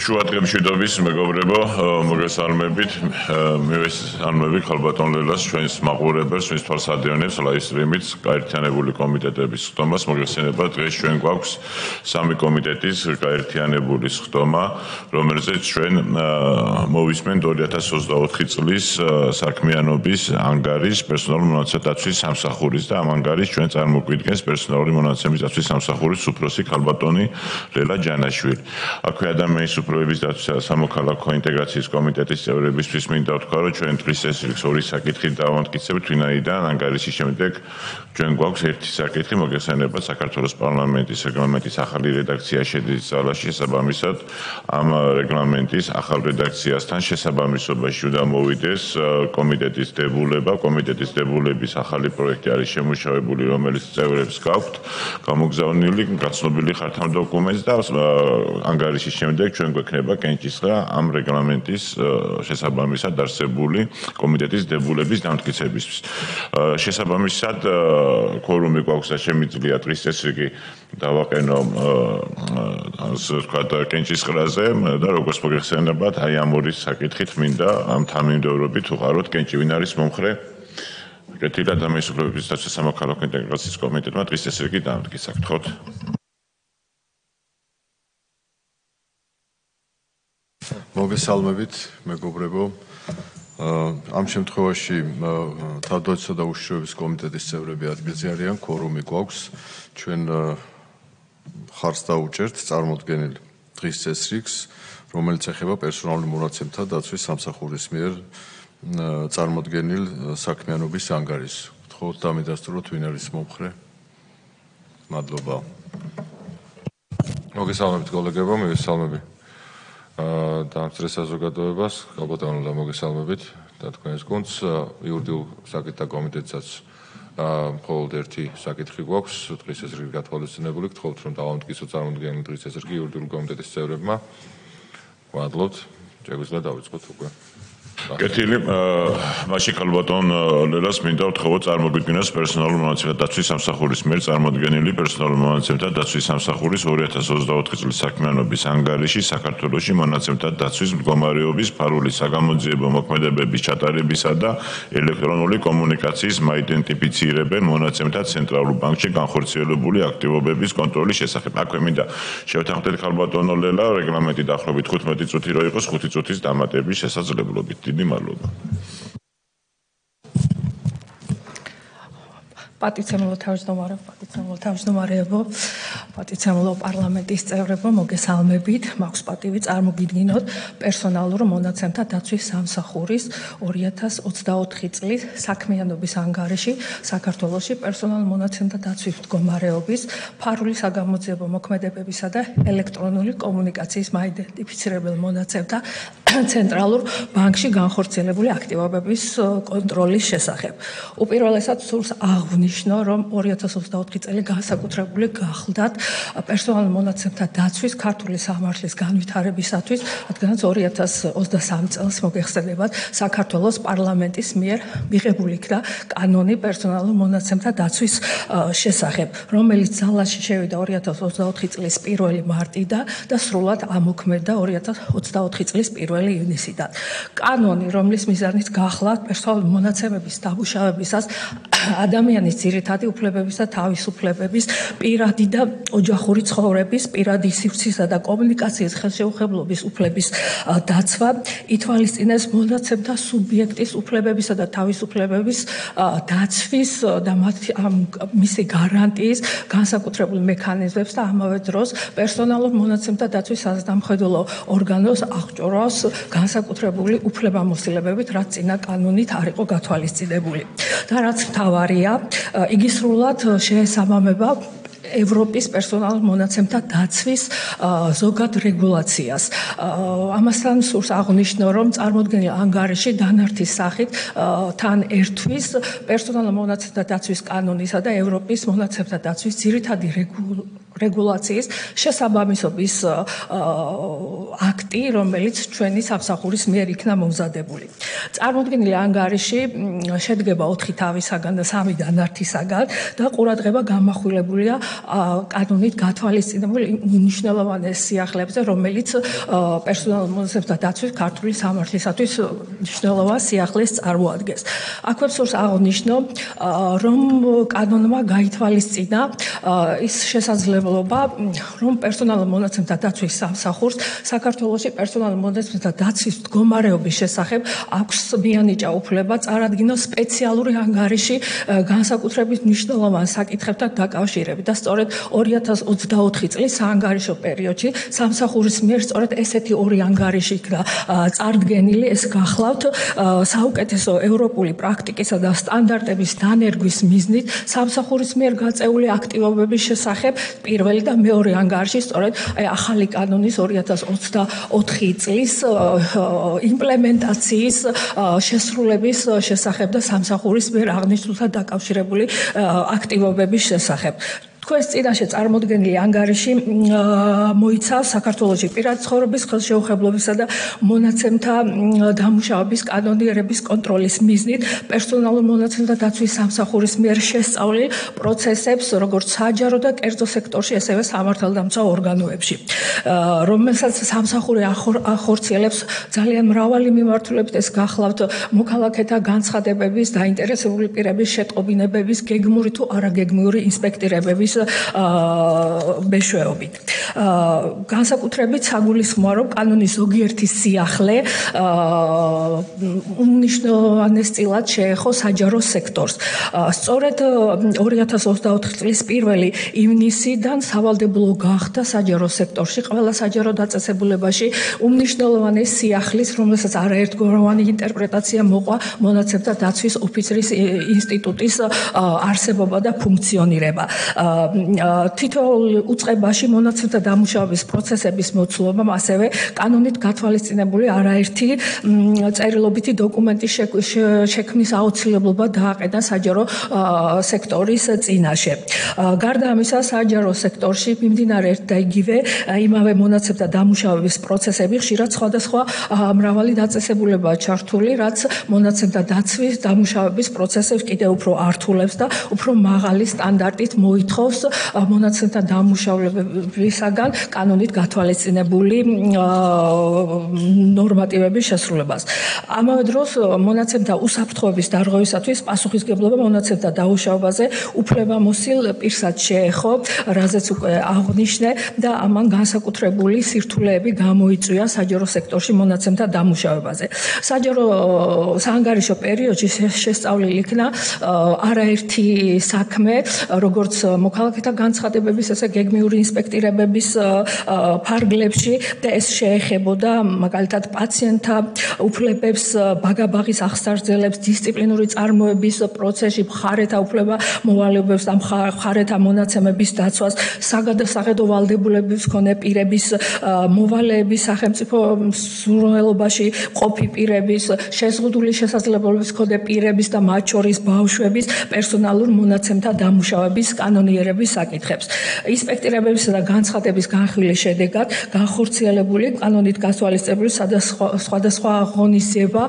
შუადღემშვიდობის მეგობრებო, მოგესალმებით. მივესალმები ქალბატონ ლელას, ჩვენს მაყურებელს, ჩვენს თვალსაჩინოს ლაივსტრიმით გაერთიანებული კომიტეტების ხდომას მოგესალმება. დღეს ჩვენ გვაქვს სამი კომიტეტის გაერთიანებული ხდომა, რომელზეც ჩვენ მოვისმენთ 2024 წლის საქმიანობის ანგარის პერსონალური მონაცემთა დაცვის სამსახურის და ამ ანგარის ჩვენ წარმოგვიდგენს პერსონალური მონაცემების დაცვის სამსახურის უფროსი ქალბატონი ლელა ჯანაშვილი. აქვე ადამიანის უფლებების დაცვისა და სამოქალაქო ინტეგრაციის კომიტეტის წევრებისთვის მინდა ვთქვა, რომ ჩვენ დღის წესრიგს ორი საკითხით დავამტკიცებთ, ვინაიდან ანგარიშის შემდეგ ჩვენ გვაქვს ერთი საკითხი, მოგესალმება საქართველოს პარლამენტის რეგლამენტის ახალი რედაქცია შედის ძალაში, შესაბამისად ამ რეგლამენტის ახალ რედაქციასთან შესაბამისობაში უნდა მოვიდეს კომიტეტის დებულება, კომიტეტის დებულების ახალი პროექტი არის შემუშავებული, რომელიც წევრებს გაქვთ, გამოგზავნილი, გაცნობილი ხართ ამ დოკუმენტს და ანგარიშის შემდეგ ჩვენ გვექნება კენჭისყრა ამ რეგლამენტის შესაბამისად არსებული კომიტეტის დებულების დამტკიცებისთვის. შესაბამისად ქორუმი გვაქვს და შემიძლია დღის წესრიგი დავაყენო ასე ვთქვათ კენჭისყრაზე და როგორც მოგეხსენებათ, აი ამ ორი საკითხით მინდა ამ თანმიმდევრობით უყაროთ კენჭი ვინ არის მომხრე კეთილი ადამიანის უფლებების დაცვის სამოქალაქო ინტეგრაციის კომიტეტმა დღის წესრიგი დამტკიცა, გთხოვთ. მოგესალმებით, მეგობრებო. ამ შემთხვევაში თავდაცვითი და უშიშროების კომიტეტის წევრები ადგილზე არიან, ქორუმი გვაქვს. ჩვენ ხარს დაუჭერთ წარმოდგენილ დღის წესრიგს, რომელიც ეხება პერსონალური მონაცემთა დაცვის სამსახურის მიერ წარმოდგენილ საქმიანობის ანგარიშს. გთხოვთ დამიდასტუროთ, ვინ არის მომხრე. მადლობა. მოგესალმებით, კოლეგებო, მივესალმები. დამცრე საზოგადოებას, ქალბატონო და მოგესალმებით და თქვენს გუნდს იურიდიულ საკითხთა კომიტეტსაც მხოლოდ ერთი საკითხი გვაქვს, დღის წესრიგი გათვალისწინებული, გთხოვთ რომ დავამტკიცოთ წარმოდგენილი დღის წესრიგი იურიდიულ კომიტეტის წევრებმა. მადლობთ, შეგვიძლია დავიწყოთ უკვე. კეთილი, მაშინ ქალბატონ ლელას მინდა ვთხოვოთ წარმოგვიდგინოს პერსონალური მონაცემთა დაცვის სამსახურის მიერ წარმოდგენილი პერსონალური მონაცემთა დაცვის სამსახურის 2024 წლის საქმიანობის ანგარიში საქართველოში მონაცემთა დაცვის მდგომარეობის ფარული საგამოძიებო მოქმედებების ჩატარებისა და ელექტრონული კომუნიკაციის მაიდენტიფიცირებელ მონაცემთა ცენტრალურ ბანკში განხორციელებული აქტივობების კონტროლის შესახებ. აქვე მინდა შევთანხმდეთ ქალბატონო ლელა, რეგლამენტი დაახლოებით 15 წუთი რო იყოს, 5 წუთის დამატების შესაძლებლობით. დიდი მადლობა. პატიცემულო თავმჯდომარეებო, პატიცემულო პარლამენტის წევრებო, მოგესალმებით. მაქვს პატივი წარმოგიდგინოთ პერსონალურ მონაცემთა დაცვის სამსახურის 2024 წლის საქმიანობის ანგარიში საქართველოში პერსონალურ მონაცემთა დაცვის მდგომარეობის, ფარული საგამოძიებო მოქმედებებისა და ელექტრონული კომუნიკაციის მაიდენტიფიცირებელ მონაცემთა ცენტრალურ ბანკში განხორციელებული აქტივობების კონტროლის შესახებ. უპირველესად სურს აღნიშნო, რომ 2024 წელი განსაკუთრებული გახლდათ პერსონალურ მონაცემთა დაცვის ქართული სამართლის განვითარებისათვის, რადგანაც 2023 წელს მოგეხსენებათ საქართველოს პარლამენტის მიერ მიღებული იქნა კანონი პერსონალურ მონაცემთა დაცვის შესახებ, რომელიც ძალაში შევიდა 2024 წლის 1 მარტიდან და სრულად ამოქმედდა 2024 წლის 1 ივნისიდან. კანონი, რომლის მიზანით გახლავთ პერსონალური მონაცემების დამუშავებისას ადამიანის ძირითადი უფლებების და თავისუფლებების, პირადი და ოჯახური ცხოვრების, პირადი სივრცისა და კომუნიკაციის ხელშეუხებლობის უფლების დაცვა, ითვალისწინებს მონაცემთა სუბიექტის უფლებებისა და თავისუფლებების დაცვის და მისი გარანტიის განსაკუთრებულ მექანიზმებს და ამავე დროს პერსონალურ მონაცემთა დაცვის საზრდამხედველო ორგანოს აღჭურვას განსაკუთრებული უფლებამოსილებებით, რაც წინა კანონით არ იყო გათვალისწინებული. და რაც მთავარია, იგი სრულად შეესაბამება ევროპის პერსონალურ მონაცემთა დაცვის ზოგად რეგულაციას. ამასთან სურს აღნიშნო, რომ წარმოდგენილ ანგარიში დანართის სახით თან ერთვის პერსონალურ მონაცემთა დაცვის კანონისა და ევროპის მონაცემთა დაცვის ძირითადი რეგულაციის შესაბამისობის აქტი აქტი, რომელიც ჩვენი სამსახურის მიერ იქნა მომზადებული. წარმოდგენილი ანგარიში შედგება 4 თავისაგან და 3 დანართისაგან და ყურადღება გამახვილებულია კანონით გათვალისწინებულ მნიშვნელოვანეს სიახლეებზე, რომელიც პერსონალურ მონაცემთა დაცვის ქართული სამართლისათვის მნიშვნელოვან სიახლეს წარმოადგენს. აქვე სურს აღნიშნო, რომ კანონმა გაითვალისწინა ის შესაძლებლობა, რომ პერსონალურ მონაცემთა დაცვის სამსახურს საქართველოში პერსონალურ მონაცემთა დაცვის მდგომარეობის შესახებ აქვს მიანიჭა უფლება წარადგინოს სპეციალური ანგარიში განსაკუთრებით მნიშვნელოვან საკითხებთან დაკავშირებით და სწორედ 2024 წლის საანგარიშო პერიოდში სამსახურის მიერ სწორედ ესეთი ორი ანგარიში იქნა წარდგენილი. ეს გახლავთ საუკეთესო ევროპული პრაქტიკისა და სტანდარტების დანერგვის მიზნით სამსახურის მიერ გაწეული აქტივობების შესახებ პირველი და მეორე ანგარიში სწორედ ახალი კანონის 2024 წლის იმპლემენტაციის შესრულების შესახებ და სამსახურის მიერ აღნიშნულთან დაკავშირებული აქტივობების შესახებ. თქვენს წინაშე წარმოდგენილი ანგარიში მოიცავს საქართველოში პირადი ცხოვრების ხელშეუხებლობისა და მონაცემთა დამუშავების კანონიერების კონტროლის მიზნით პერსონალურ მონაცემთა დაცვის სამსახურის მიერ შესწავლილ პროცესებს, როგორც საჯარო და კერძო სექტორში, ასევე სამართალდამცავ ორგანოებში, რომელსაც სამსახური ახორციელებს ძალიან მრავალი მიმართულებით. ეს გახლავთ მოქალაქეთა განცხადებების, დაინტერესებული პირების შეტყობინებების, გეგმური თუ არაგეგმიური ინსპექტირებების მეშვეობით. განსაკუთრებით საგულისხმოა, რომ კანონის ზოგიერთი სიახლე უმნიშვნელოვანესწილად შეეხო საჯარო სექტორს. სწორედ 2024 წლის 1 ივნისიდან სავალდებულო გახდა საჯარო სექტორში ყველა საჯარო დაწესებულებაში უმნიშვნელოვანეს სიახლის, რომელსაც არაერთგვაროვანი ინტერპრეტაცია მოყვა მონაცემთა დაცვის ოფიცრის ინსტიტუტის არსებობა და ფუნქციონირება. თითოეულ უწყებაში მონაცემთა დამუშავების პროცესების მოცულობამ ასევე კანონით გათვალისწინებული არაერთი წერილობითი დოკუმენტის შექმნის აუცილებლობა დააყენა საჯარო სექტორის წინაშე. გარდა ამისა, საჯარო სექტორში მიმდინარე ერთ და იგივე იმავე მონაცემთა დამუშავების პროცესები ხშირად სხვადასხვა მრავალი დაწესებულებაა ჩართული, რაც მონაცემთა დაცვის დამუშავების პროცესებს კიდევ უფრო ართულებს და უფრო მაღალი სტანდარტით მოითხოვს მონაცემთა დამუშავებისაგან კანონით გათვალისწინებული ნორმატივების შესრულებას. ამავე დროს მონაცემთა უსაფრთხოების დარღვევისათვის პასუხისგებლობა მონაცემთა დამუშავებაზე უფლებამოსილ პირსაც შეეხო, რაზეც უკვე აღვნიშნე და ამან განსაკუთრებული სირთულეები გამოიწვია საჯარო სექტორში მონაცემთა დამუშავებაზე. საჯარო საანგარიშო პერიოდში შესწავლილი იქნა არაერთი საქმე, როგორც მოქალაქეთა განცხადებების, ესე გეგმიური ინსპექტირებების ფარგლებში და ეს შეეხებოდა მაგალითად პაციენტთა უფლებებს, ბაგაბაღის აღსარძელებს, დისციპლინური წარმოების პროცესში მხარეთა უფლება მოვალეობებს და მხარეთა მონაცემების დაცვას, საგადასაღებო ვალდებულების მქონე პირების მოვალეების, სახელმწიფო მსურველობაში მყოფი პირების, შეზღუდული შესაძლებლობების მქონე პირების და მათ შორის ბავშვების პერსონალურ მონაცემთა დამუშავების კანონიერების საკითხებს. ინსპექტირებებისა და განცხადების განხილვის შედეგად განხორციელებული კანონით გათვალისწინებული სხვადასხვა ღონისძიება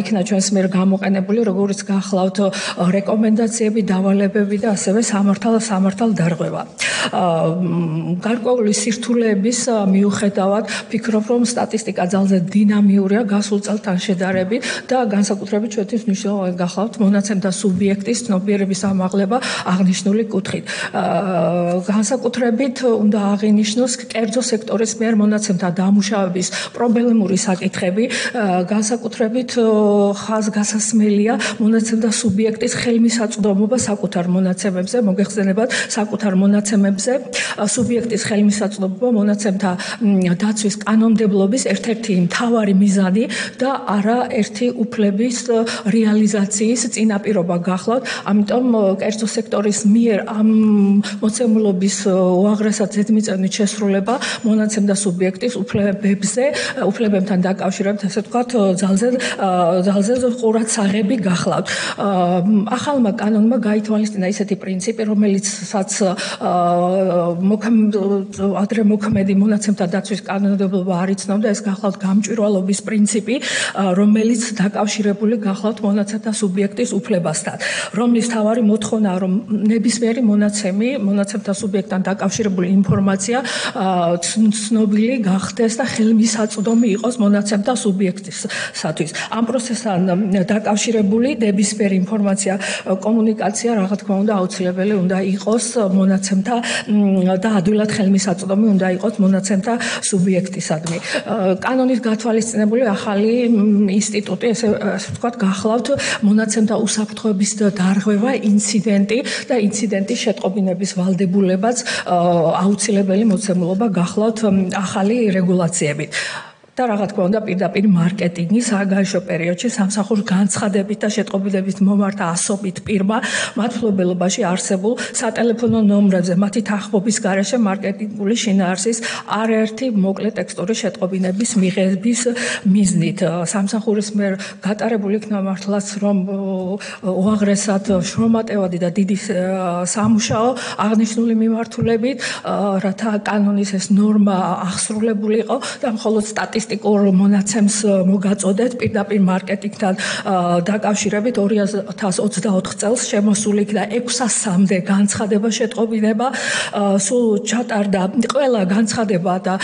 იქნა ჩვენს მიერ გამოყენებული, როგორც გახლავთ რეკომენდაციები, დავალებები და ასევე სამართალ დარღვევა. გარკვეული სირთულეების მიუხედავად ვფიქრობ, რომ სტატისტიკა ძალზე დინამიურია გასულ წელთან შედარებით და განსაკუთრებით ჩვენთვის მნიშვნელოვანი გახლავთ მონაცემთა სუბიექტის ცნობიერების ამაღლება აღნიშნული კუთხით. განსაკუთრებით უნდა აღინიშნოს კერძო სექტორის მიერ მონაცემთა დამუშავების პრობლემური საკითხები, განსაკუთრებით ხაზგასასმელია მონაცემთა სუბიექტის ხელმისაწვდომობა საკუთარ მონაცემებზე, მოგეხსენებათ საკუთარ მონაცემებზე სუბიექტის ხელმისაწვდომობა მონაცემთა დაცვის კანონმდებლობის ერთ-ერთი მთავარი მიზანი და არაერთი უფლების რეალიზაციის წინაპირობა გახლავთ. ამიტომ კერძო სექტორის მიერ ამ მოცემულობის უაღრესად ზედმიწევნით შესრულება მონაცემთა სუბიექტის უფლებებთან დაკავშირებით, ასე ვთქვათ, ძალზე ყურადსაღები გახლავთ. ახალმა კანონმა გაითვალისწინა ისეთი პრინციპი, რომელიცაც ადრე მოქმედი მონაცემთა დაცვის კანონმდებლობა არ იცნობდა, ეს გახლავთ გამჭვირვალობის პრინციპი, რომელიც დაკავშირებული გახლავთ მონაცემთა სუბიექტის უფლებასთან, რომლის მთავარი მოთხოვნაა, რომ ნებისმიერი მონაცემთა სუბიექტთან დაკავშირებული ინფორმაცია ცნობილი გახდეს და ხელმისაწვდომი იყოს მონაცემთა სუბიექტისათვის. ამ პროცესთან დაკავშირებული ნებისმიერი ინფორმაცია, კომუნიკაცია, რა თქმა უნდა, აუცილებელი უნდა იყოს მონაცემთა და ადვილად ხელმისაწვდომი უნდა იყოს მონაცემთა სუბიექტისადმი. კანონით გათვალისწინებული ახალი ინსტიტუტი, ესე ვთქვათ, გახლავთ მონაცემთა უსაფრთხოების დარღვევა, ინციდენტი და ინციდენტის შეტყობინების ვალდებულებაც აუცილებელი მოცემულობა გახლავთ ახალი რეგულაციებით. და რა თქმა უნდა პირდაპირ მარკეტინგი საგარეშო პერიოდში სამსახურის განცხადებით და შეტყობინებით მომართა ასობით პირმა მათ მფლობელობაში არსებულ სატელეფონო ნომრებზე მათი თანხმობის გარეშე მარკეტინგული შინაარსის არაერთი მოკლე ტექსტური შეტყობინების მიღების მიზნით. სამსახურის მიერ გატარებული იქნა მართლაც რომ უაღრესად შრომატევადი და დიდი სამუშაო აღნიშნული მიმართულებით, რათა კანონის ეს ნორმა აღსრულებული იყო და მხოლოდ სტატისტიკურ მონაცემს მოგაწოდეთ პირდაპირ მარკეტინგთან დაკავშირებით 2024 წელს შემოსული იქნა 600-მდე განცხადება შეტყობინება, სულ ჩატარდა ყველა განცხადება და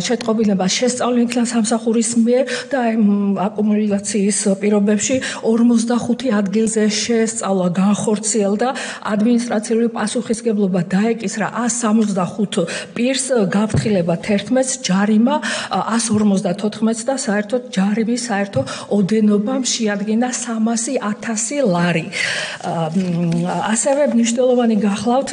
შეტყობინება შესწავლილი იქნა სამსახურის მიერ და აკუმულაციის პირობებში 45 ადგილზე შესწავლა განხორციელდა, ადმინისტრაციული პასუხისმგებლობა დაეკისრა 165 პირს, გაფრთხილება 11-ს, ჯარიმა 154-ს და საერთოდ ჯარიმის საერთო ოდენობა შეადგინა 300,000 ლარი. ასევე მნიშვნელოვანი გახლავთ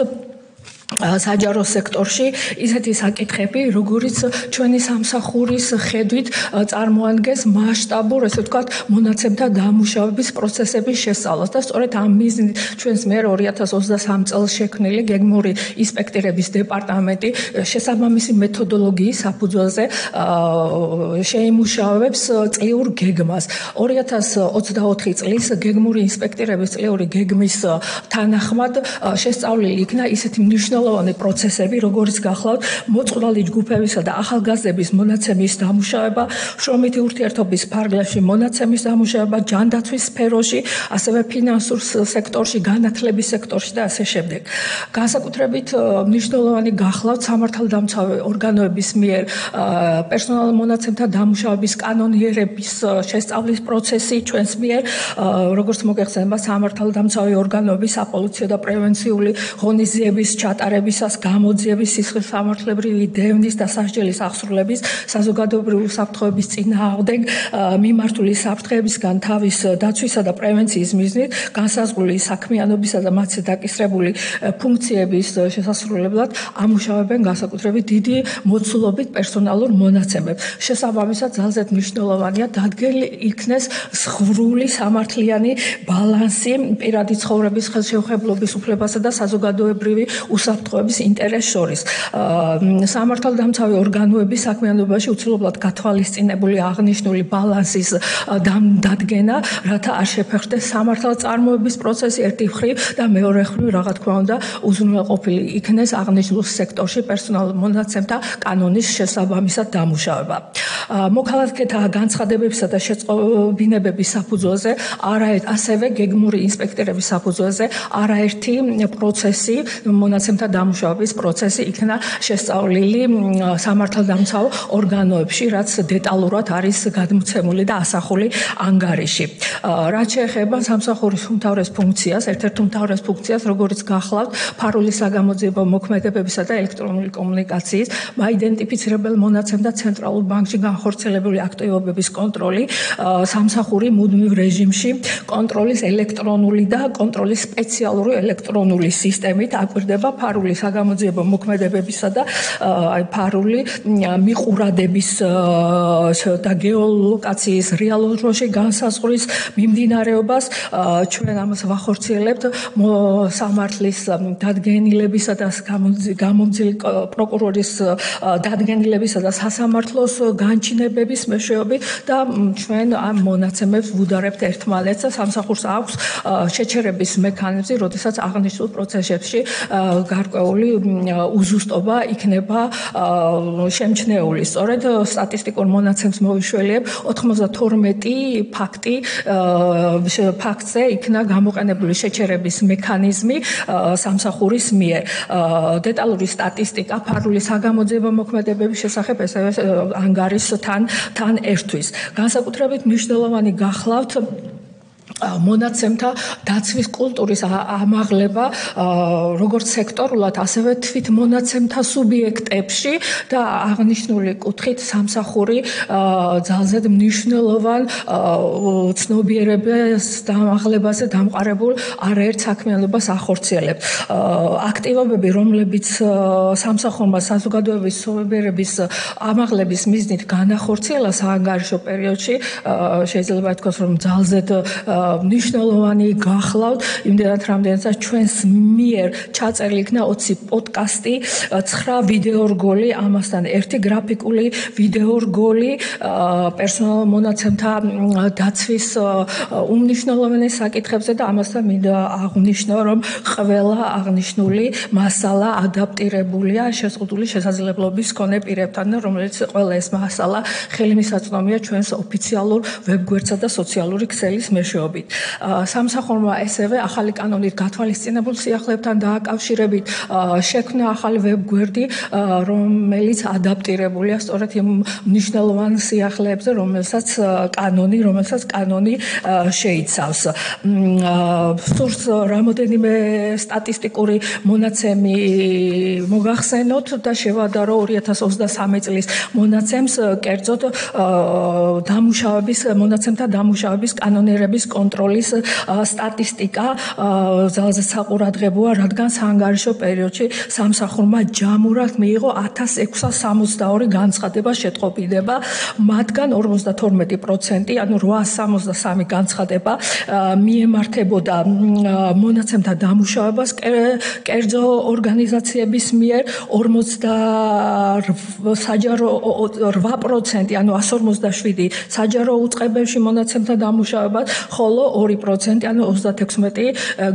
საჯარო სექტორში ისეთი საკითხები, როგორიც ჩვენი სამსახურის ხედვით წარმოადგენს მასშტაბურ, ესე ვთქვათ, მონაცემთა დამუშავების პროცესების შესწავლას და სწორედ ამ მიზნით ჩვენს მიერ 2023 წელს შექმნილი გეგმური ინსპექტირების დეპარტამენტი შესაბამისი მეთოდოლოგიის საფუძველზე შეიმუშავებს წლიურ გეგმას. 2024 წლის გეგმური ინსპექტირების წლიური გეგმის თანახმად შესწავლილი იქნა ისეთი მნიშვნელოვანი პროცესები, როგორც გახლავთ მოწყვლადი ჯგუფებისა და ახალგაზრდების მონაცემის დამუშავება, შრომითი ურთიერთობის ფარგლებში მონაცემის დამუშავება, ჯანდაცვის სფეროში, ასევე ფინანსურ სექტორში, განათლების სექტორში და ასე შემდეგ. განსაკუთრებით მნიშვნელოვანი გახლავთ სამართალდამცავი ორგანოების მიერ პერსონალურ მონაცემთა დამუშავების კანონიერების შესწავლის პროცესი ჩვენს მიერ, როგორც მოგეხსენება სამართალდამცავი ორგანოების საპოლიციო და პრევენციული ღონისძიების ჩატარებისას, გამოძიების, სისხლის სამართლებრივი დევნის და სასჯელის აღსრულების, საზოგადოებრივი უსაფრთხოების წინააღმდეგ მიმართული საფრთხეებისგან თავის დაცვისა და პრევენციის მიზნით განსაზღვრული საქმიანობისა და მათზე დაკისრებული ფუნქციების შესასრულებლად ამუშავებენ განსაკუთრებით დიდი მოცულობით პერსონალურ მონაცემებს. შესაბამისად, ძალზედ მნიშვნელოვანია დადგენილი იქნეს ზღვრული სამართლიანი ბალანსი პირადი ცხოვრების ხელშეუხებლობის უფლებასა და საზოგადოებრივი უსაფრთხოების ინტერესს შორის. სამართალდამცავი ორგანოების საქმიანობაში უცვლელად გათვალისწინებული აღნიშნული ბალანსის დადგენა, რათა არ შეფერხდეს სამართალწარმოების პროცესი ერთი მხრივ და მეორე მხრივ, რა თქმა უნდა, უზრუნველყოფილი იქნეს აღნიშნულ სექტორში პერსონალურ მონაცემთა კანონის შესაბამისად დამუშავება. მოქალაქეთა განცხადებებისა და შეწყობინებების საფუძველზე, ასევე გეგმური ინსპექტირების საფუძველზე არაერთი პროცესი, მონაცემთა დამუშავების პროცესი იქნა შესწავლილი სამართალდამცავ ორგანოებში, რაც დეტალურად არის გადმოცემული და ასახული ანგარიში. რაც შეეხება სამსახურის უმთავრეს ფუნქციას, ერთ-ერთ უმთავრეს ფუნქციას, როგორც გახლავთ ფარულის საგამოძიებო მოქმედებებისა და ელექტრონული კომუნიკაციის, მაიდენტიფიცირებელ მონაცემთა ცენტრალურ ბანკში განხორციელებული აქტივობების კონტროლი სამსახური მუდმივ რეჟიმში კონტროლის ელექტრონული და კონტროლის სპეციალური ელექტრონული სისტემით აკვირდება ფარული საგამოძიებო მოქმედებებისა და ფარული მიყურადების და გეოლოკაციის რეალურ დროში განსაზღვრის მიმდინარეობას ჩვენ ამას ვახორციელებთ სამართლის დადგენილებისა და გამომძიების პროკურორის დადგენილებისა და სასამართლოს განჩინებების მეშვეობით და ჩვენ ამ მონაცემებს ვუდარებთ ერთმანეთს და სამსახურს აქვს შეჩერების მექანიზმი, როდესაც აღნიშნულ პროცესებში გარკვეული უზუსტობა იქნება შემჩნეული. სწორედ სტატისტიკურ მონაცემს მოვიშველიებ 92 ფაქტზე იქნა გამოყენებული შეჩერების მექანიზმი სამსახურის მიერ. დეტალური სტატისტიკა ფარული საგამოძიებო მოქმედებების შესახებ ასევე ანგარიშს თან ერთვის. განსაკუთრებით მნიშვნელოვანი გახლავთ მონაცემთა დაცვის კულტურის ამაღლება როგორც სექტორულად, ასევე თვით მონაცემთა სუბიექტებში და აღნიშნული კუთხით სამსახური ძალზედ მნიშვნელოვან ცნობიერებას დამაღლებაზე დამყარებულ არაერთ საქმიანობას ახორციელებთ. აქტივობები, რომლებიც სამსახურმა საზოგადოების ცნობიერების ამაღლების მიზნით განახორციელა საანგარიშო პერიოდში, შეიძლება ითქვას, რომ ძალზედ მნიშვნელოვანი გახლავთ იმდენად რამდენადაც ჩვენს მიერ ჩაწერილი იქნა 20 პოდკასტი, 9 ვიდეორგოლი, ამასთან ერთი გრაფიკული ვიდეორგოლი პერსონალურ მონაცემთა დაცვის უმნიშვნელოვანეს საკითხებზე და ამასთან მინდა აღვნიშნო, რომ ყველა აღნიშნული მასალა ადაპტირებულია შეზღუდული შესაძლებლობის მქონე პირებთან, რომელიც ყველა ეს მასალა ხელმისაწვდომია ჩვენს ოფიციალურ ვებგვერდსა და სოციალური ქსელის მეშვეობით. სამსახურმა ესევე ახალი კანონით გათვალისწინებულ სიახლეებთან დააკავშირებით შექმნა ახალი ვებგვერდი, რომელიც ადაპტირებულია სწორედ იმ მნიშვნელოვან სიახლეებზე, რომელსაც კანონი შეიცავს. სურს რამოდენიმე სტატისტიკური მონაცემი მოგახსენოთ და შევადარო 2023 წლის მონაცემს, კერძოდ მონაცემთა დამუშავების კანონიერების კონტროლის სტატისტიკა ძალზე საყურადღებოა, რადგან საანგარიშო პერიოდში სამსახურმა ჯამურად მიიღო 1662 განცხადება შეტყობინება, მათგან 52%, ანუ 863 განცხადება მიემართებოდა მონაცემთა დამუშავებას კერძო ორგანიზაციების მიერ, 8%, ანუ 157 საჯარო უწყებებში მონაცემთა დამუშავებას, ხოლო 2%, ანუ 36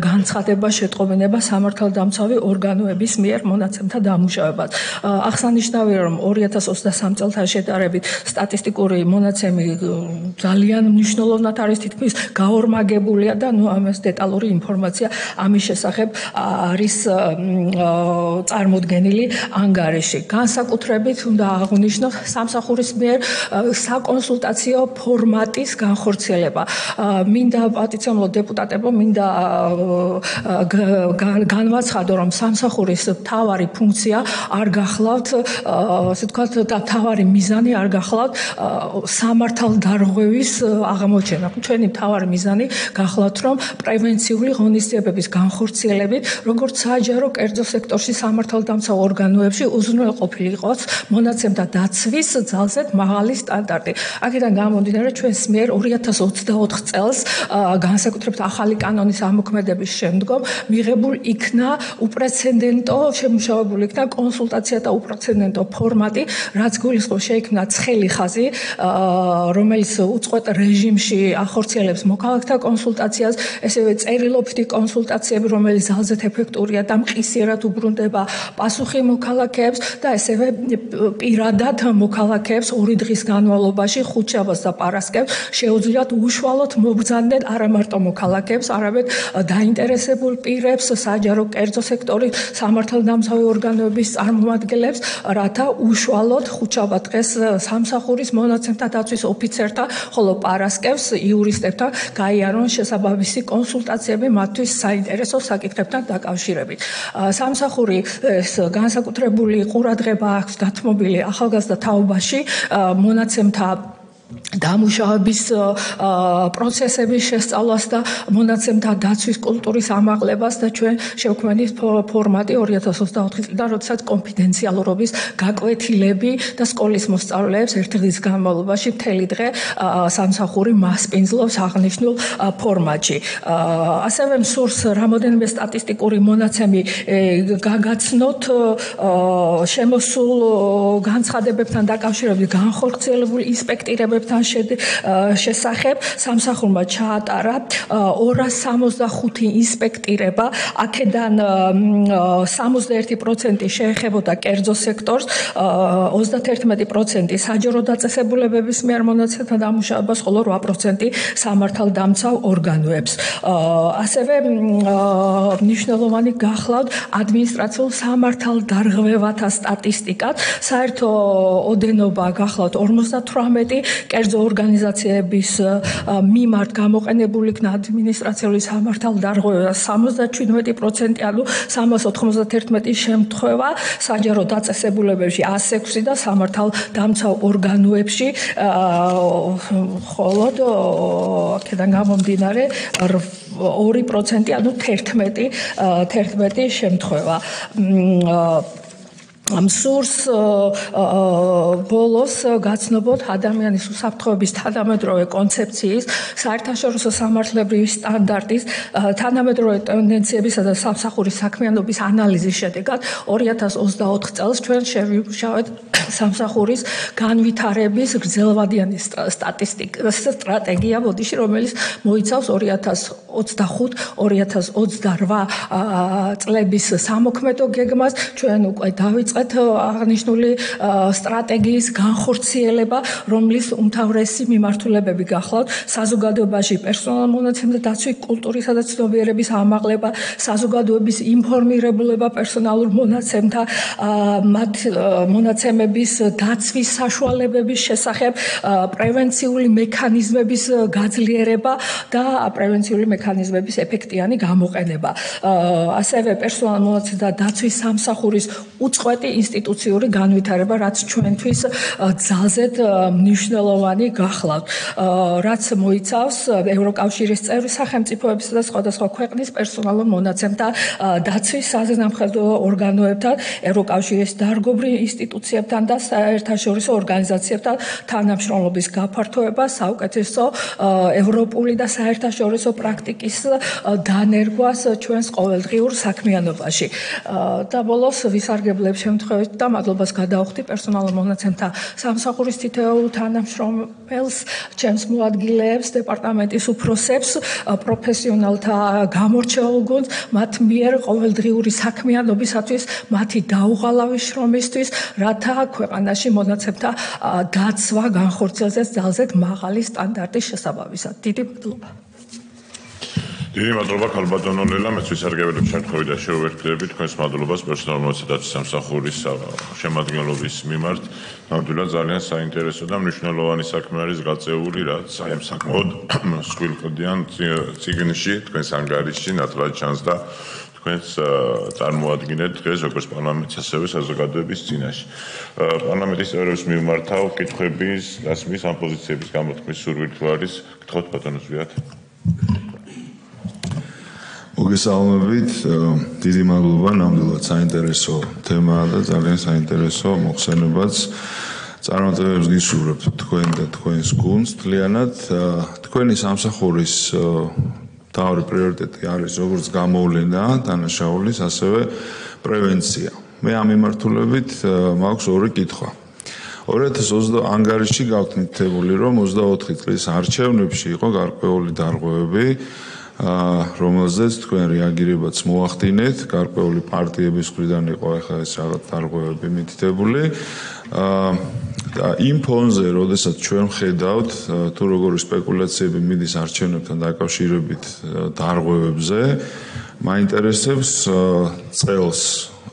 განცხადება შეტყობინება სამართალდამცავი ორგანოების მიერ მონაცემთა დამუშავებას. აღსანიშნავია, რომ 2023 წელთან შედარებით სტატისტიკური მონაცემი ძალიან მნიშვნელოვნად არის თითქმის გაორმაგებულია და ამას დეტალური ინფორმაცია ამის შესახებ არის წარმოდგენილი ანგარიში. განსაკუთრებით უნდა აღვნიშნოთ სამსახურის მიერ საკონსულტაციო ფორმატის განხორციელება. მინდა პატიცემლო დეპუტატებო, მინდა განვაცხადო, რომ სამსახურის მთავარი ფუნქცია არ გახლავთ, ასე ვთქვათ, და მთავარი მიზანი არ გახლავთ სამართალდარღვევის აღმოჩენა. ჩვენი მთავარი მიზანი გახლავთ, რომ პრევენციული ღონისძიებების განხორციელებით, როგორც საჯარო კერძო სექტორში სამართალდამცავ ორგანოებში უზრუნველყოფილი იყოს მონაცემთა დაცვის ძალზედ მაღალი სტანდარტი. აქედან გამომდინარე, ჩვენს მიერ 2024 წელს განსაკუთრებით ახალი კანონის ამოქმედების შემდგომ მიღებულ იქნა უპრეცედენტო შემუშავებული იქნა კონსულტაცია და უპრეცედენტო ფორმატი, რაც გულისხმობს შეიქმნა ცხელი ხაზი, რომელიც უწყვეტ რეჟიმში ახორციელებს მოქალაქეთა კონსულტაციას, ესევე წერილობითი კონსულტაციები, რომელიც ძალზედ ეფექტურია და მყისიერად უბრუნდება პასუხი მოქალაქეებს და ესევე პირადად მოქალაქეებს 2 დღის განმავლობაში ხუთშაბათს და პარასკევს შეუძლიათ უშუალოდ მობრძანება ემოქმედებდნენ არა მარტო მოქალაქეებს, არამედ დაინტერესებულ პირებს, საჯარო კერძო სექტორის სამართალდამცავი ორგანოების წარმომადგენლებს, რათა უშუალოდ ხუთშაბათ დღეს სამსახურის მონაცემთა დაცვის ოფიცერთა, ხოლო პარასკევს იურისტებთან გაიარონ შესაბამისი კონსულტაციები მათთვის საინტერესო საკითხებთან დაკავშირებით. სამსახური განსაკუთრებული ყურადღება აქვს გათმობილი ახალგაზრდა თაობაში მონაცემთა დამუშავების პროცესების შესწავლას და მონაცემთა დაცვის კულტურის ამაღლებას და ჩვენ შევქმნით ფორმატი 2024 წლიდან, როდესაც კონფიდენციალურობის გაკვეთილები და სკოლის მოსწავლეებს ერთი დღის განმავლობაში მთელი დღე სამსახური მასპინძლობს აღნიშნულ ფორმატში. ასევე მსურს რამოდენიმე სტატისტიკური მონაცემი გაგაცნოთ შემოსულ განცხადებებთან დაკავშირებით განხორციელებული ინსპექტირებებთან შესახებ. სამსახურმა ჩაატარა 265 ინსპექტირება, აქედან 61% შეეხებოდა კერძო სექტორს, 31% საჯარო დაწესებულებების მიერ მონაცემთა დამუშავებას, ხოლო 8% სამართალდამცავ ორგანოებს. ასევე მნიშვნელოვანი გახლავთ ადმინისტრაციულ სამართალდარღვევათა სტატისტიკა. საერთო ოდენობა გახლავთ 58 კერძო ორგანიზაციების მიმართ გამოყენებული იქნა ადმინისტრაციული სამართალდარღვევა 77%, ანუ 391 შემთხვევა საჯარო დაწესებულებებში 106 და სამართალდამცავ ორგანოებში, ხოლო აქედან გამომდინარე 2%, ანუ 11 შემთხვევა. მსურს ბოლოს გაცნობოთ ადამიანის უსაფრთხოების თანამედროვე კონცეფციის, საერთაშორისო სამართლებრივი სტანდარტის, თანამედროვე ტენდენციებისა და სამსახურის საქმიანობის ანალიზის შედეგად 2024 წელს ჩვენ შევიმუშავეთ სამსახურის განვითარების გრძელვადიანი სტრატეგია, რომელიც მოიცავს 2025-2028 წლების სამოქმედო გეგმას. ჩვენ უკვე დავიწყეთ აღნიშნული სტრატეგიის განხორციელება, რომლის უმთავრესი მიმართულებები გახლავთ საზოგადოებაში პერსონალურ მონაცემთა დაცვის კულტურისა და ცნობიერების ამაღლება, საზოგადოების ინფორმირებულება პერსონალურ მონაცემთა მათ მონაცემების დაცვის საშუალებების შესახებ, პრევენციული მექანიზმების გაძლიერება და პრევენციული მექანიზმების ეფექტიანი გამოყენება. ასევე პერსონალურ მონაცემთა დაცვის სამსახურის უწყვეტი ინსტიტუციური განვითარება, რაც ჩვენთვის ძალზედ მნიშვნელოვანი გახლავთ, რაც მოიცავს ევროკავშირის წევრი სახელმწიფოებისა და სხვადასხვა ქვეყნის პერსონალურ მონაცემთა დაცვის საზნამხედო ორგანოებთან, ევროკავშირის დარგობრივ ინსტიტუციებთან და საერთაშორისო ორგანიზაციებთან თანამშრომლობის გაფართოება, საუკეთესო ევროპული და საერთაშორისო პრაქტიკის დანერგვას ჩვენს ყოველდღიურ საქმიანობაში. და ბოლოს ვისარგებლებ შემთხვევით და მადლობას გადავხდი პერსონალურ მონაცემთა სამსახურის თითოეულ თანამშრომელს, ჩემს მოადგილეებს, დეპარტამენტის უფროსებს, პროფესიონალთა გამორჩეულ გუნდს, მათ მიერ ყოველდღიური საქმიანობისათვის, მათი დაუღალავი შრომისთვის, რათა ქვეყანაში მონაცემთა დაცვა განხორციელდეს ძალზედ მაღალი სტანდარტის შესაბამისად. დიდი მადლობა. დიდი მადლობა ქალბატონო ლელა, მეც ვისარგებლებ შემთხვევით და შევერთდები თქვენს მადლობას პერსონალურ მონაცემთა დაცვის სამსახურის შემადგენლობის მიმართ. ნამდვილად ძალიან საინტერესო და მნიშვნელოვანი საქმე არის გაწეული, რაც აი ამ საკმაოდ სკვილყდიან ციგნში, თქვენს ანგარიშში ნათლად ჩანს და თქვენს წარმოადგენთ დღეს როგორც პარლამენტის, ასევე საზოგადოების წინაშე. პარლამენტის წევრებს მიმართავ კითხვების დასმის ამ პოზიციების გამოთქმის სურვილი თუ არის, გთხოვთ ბატონო ზვიად. მოგესალმებით, დიდი მადლობა, ნამდვილად საინტერესო თემაა და ძალიან საინტერესო მოხსენებაც. წარმატებებს გისურვებთ თქვენ და თქვენს გუნდს მთლიანად. თქვენი სამსახურის მთავარი პრიორიტეტი არის როგორც გამოვლენა დანაშაულის, ასევე პრევენცია. მე ამ მიმართულებით მაქვს ორი კითხვა. 2020 ანგარიში გაქვთ მითითებული, რომ 24 წლის არჩევნებში იყო გარკვეული დარღვევები, რომელზეც თქვენ რეაგირებაც მოახდინეთ, გარკვეული პარტიების მხრიდან იყო ახლა ეს რაღაც დარღვევები მითითებული. და იმ ფონზე, როდესაც ჩვენ ხედავთ თუ როგორი სპეკულაციები მიდის არჩევნებთან დაკავშირებით დარღვევებზე, მაინტერესებს წელს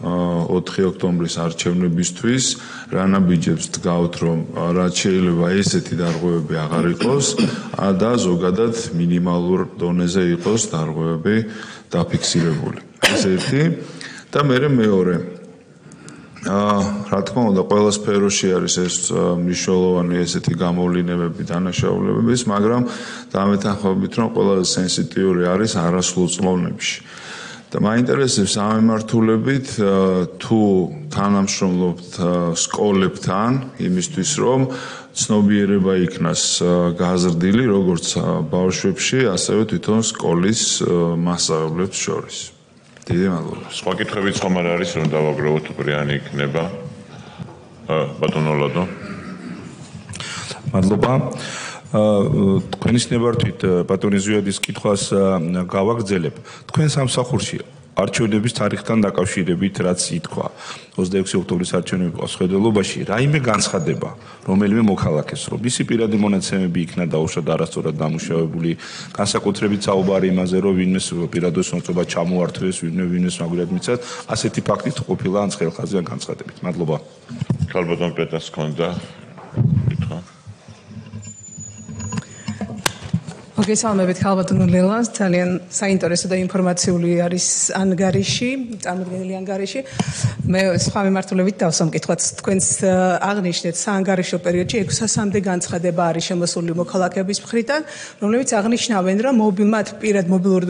4 ოქტომბრის არჩევნებისთვის რა ნაბიჯებს დგავთ, რომ რაც შეიძლება ესეთი დარღვევები აღარ იყოს და ზოგადად მინიმალურ დონეზე იყოს დარღვევები დაფიქსირებული. ეს ერთი და მეორე რა თქმა უნდა, ყველა სფეროში არის ეს მნიშვნელოვანი ესეთი გამოვლინებები, დანაშაულებების, მაგრამ დამეთანხმებით, რომ ყველაზე სენსიტიური არის არასრულ წლოვნებში. და მაინტერესებს ამ მიმართულებით თუ თანამშრომლობთ სკოლებთან იმისთვის, რომ ცნობიერება იქნას გაზრდილი როგორც ბავშვებში, ასევე თვითონ სკოლის მასწავლებლებს შორის. დიდი მადლობა. სხვა კითხვებიც ხომ არ არის, რომ დავაგროვოთ უპრიანი იქნება. ბატონო ლადო. მადლობა. თქვენი ნებართვით ბატონი ზვიადის კითხვას გავაგრძელებ. თქვენ სამსახურში არჩევნების თარიღთან დაკავშირებით რაც ითქვა 26 ოქტომბრის არჩევნების პასუხისმგებლობაში რაიმე განცხადება რომელიმე მოქალაქეს რომ მისი პირადი მონაცემები იქნა დაუშვად არასწორად დამუშავებული განსაკუთრებით საუბარი იმაზე რომ ვინმეს პირადო სონწობა ჩამოართვეს ვინმეს მაგურად მიცათ ასეთი ფაქტი ყოფილა ან ხელხაზიან განცხადებით. მადლობა. ქალბატონ პრეტას ქონდა კითხვა. მოგესალმებით ქალბატონ ლელას, ძალიან საინტერესო და ინფორმაციული არის ანგარიში, წარმოდგენილი ანგარიში. მე სხვა მიმართულებით დავსვამ კითხვაც, თქვენს აღნიშნეთ საანგარიშო პერიოდში 600-მდე განცხადება არის შემოსული მოქალაქეების მხრიდან, რომლებიც აღნიშნავენ, რომ პირად მობილურ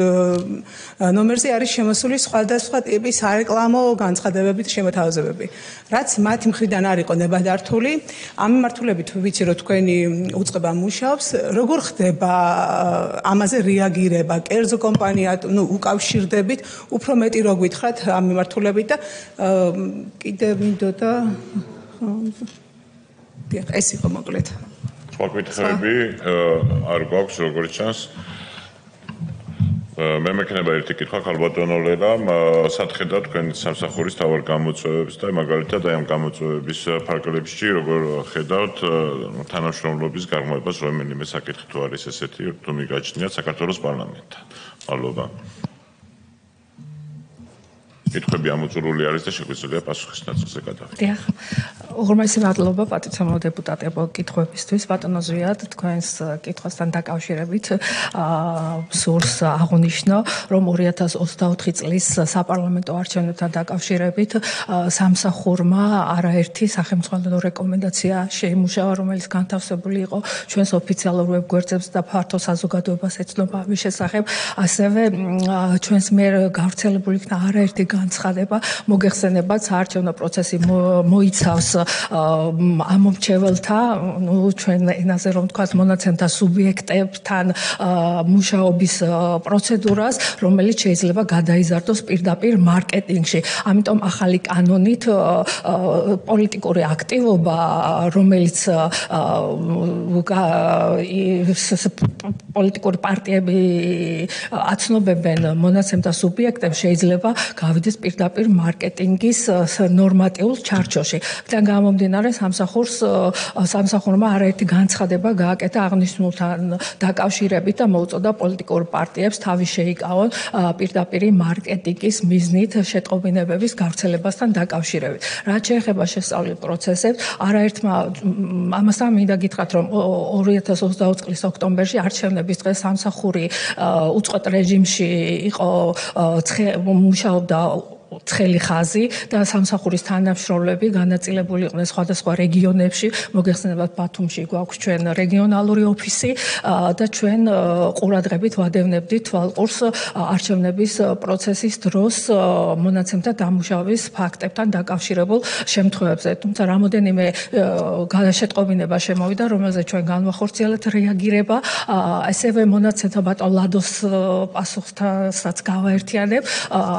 ნომერზე არის შემოსული სხვადასხვა ტიპის სარეკლამო განცხადებები და შემოთავაზებები. რაც მათი მხრიდან არ იყო ნებადართული, ამ მიმართულებით ვიცი, რომ თქვენი უწყება მუშაობს, როგორ ხდება ამაზე რეაგირება კერძო კომპანია უკავშირდებით უფრო მეტი რო გითხრათ ამ მიმართულებით და კიდევ მინდოდა ეს იყო მოკლედ სხვა კითხვები არ გვაქვს როგორც ჩანს მე მექნება ერთი კითხვა ქალბატონო ლელამ სათხედა თქვენ სამსახურის თავარ გამოწვევებს და მაგალითად აი ამ გამოწვევების ფარგლებში როგორ ხედავთ თანამშრომლობის გაღრმავებას რომელიმე საკითხი თუ არის ესეთი თუ მიგაჩნიათ საქართველოს პარლამენტთან. მადლობა. კითხვები ამოწურული არის და შეგვიძლია პასუხის ნაწილზე გადავიდეთ. დიახ. უღრმესი მადლობა პატივცემულო დეპუტატებო კითხვებისთვის. ბატონო ზვიად, თქვენს კითხვასთან დაკავშირებით სურს აღნიშნო, რომ 2024 წლის საპარლამენტო არჩევნებთან დაკავშირებით სამსახურმა არაერთი სახელმწიფო რეკომენდაცია შეიმუშავა, რომელიც განთავსებული იყო ჩვენს ოფიციალურ ვებგვერდებზე და ფართო საზოგადოებას ეცნობა ამის შესახებ. ასევე ჩვენს მიერ გავრცელებული იქნა არაერთი განცხადება მოგეხსენებათ საარჩევნო პროცესი მოიცავს ამომრჩეველთა ჩვენ ენაზე რომ თქვა მონაცემთა სუბიექტებთან მუშაობის პროცედურას რომელიც შეიძლება გადაიზარდოს პირდაპირ მარკეტინგში. ამიტომ ახალი კანონით პოლიტიკური აქტივობა რომელიც პოლიტიკური პარტიები აცნობებენ მონაცემთა სუბიექტებს შეიძლება გავიდეს პირდაპირ მარკეტინგის ნორმატიულ ჩარჩოში. თან გამომდინარე სამსახურმა არაერთი განცხადება გააკეთა აღნიშნულთან დაკავშირებით და მოუწოდა პოლიტიკურ პარტიებს თავი შეიკავონ პირდაპირ მარკეტინგის მიზნით შეტყობინებების გავრცელებასთან დაკავშირებით. რაც შეეხება შესწავლილ პროცესებს, არაერთმა ამასთან მინდა გითხრათ, რომ 2024 წლის ოქტომბერში არჩევნების დღეს სამსახური უწყვეტ რეჟიმში იყო მუშაობდა ცხელი ხაზი და სამსახურის თანამშრომლები განაწილებული იყვნენ სხვადასხვა რეგიონებში, მოგეხსენებათ ბათუმში გვაქვს ჩვენ რეგიონალური ოფისი და ჩვენ ყურადღებით ვადევნებდით თვალყურს არჩევნების პროცესის დროს მონაცემთა დამუშავების ფაქტებთან დაკავშირებულ შემთხვევებზე. თუმცა რამოდენიმე შეტყობინება შემოვიდა, რომელზეც ჩვენ განვახორციელებთ რეაგირება, ასევე მონაცემთა ბატონ ლადოს პასუხთანაც გავაერთიანებ,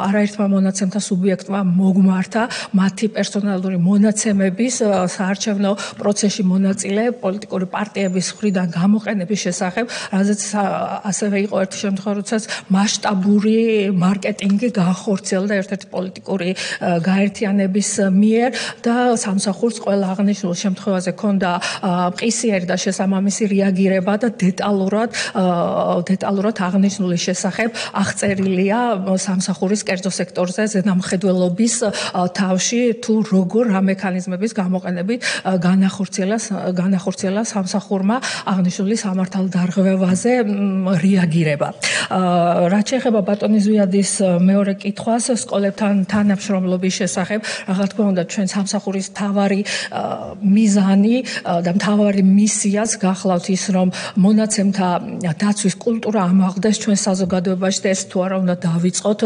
არაერთმა მონაცემთა სუბიექტმა მოგმართა მათი პერსონალური მონაცემების საარჩევნო პროცესში მონაწილე პოლიტიკური პარტიების მხრიდან გამოყენების შესახებ, რაზეც ასევე იყო ერთი შემთხვევა, როდესაც მასშტაბური მარკეტინგი განხორციელდა ერთ-ერთი პოლიტიკური გაერთიანების მიერ და სამსახურს ყველა აღნიშნულ შემთხვევაზე ჰქონდა მყისიერი და შესაბამისი რეაგირება და დეტალურად აღნიშნული შესახებ აღწერილია სამსახურის კერძო სექტორზე ზედამხედველობის თავში თუ როგორ რა მექანიზმების გამოყენებით განახორციელა სამსახურმა აღნიშნული სამართალდარღვევაზე რეაგირება. რაც შეეხება ბატონი ზვიადის მეორე კითხვას სკოლებთან თანამშრომლობის შესახებ, რა თქმა უნდა ჩვენ სამსახურის მთავარი მიზანი და მთავარი მისიაც გახლავთ ის, რომ მონაცემთა დაცვის კულტურა ამაღლდეს ჩვენ საზოგადოებაში და ეს თუ არა უნდა დავიწყოთ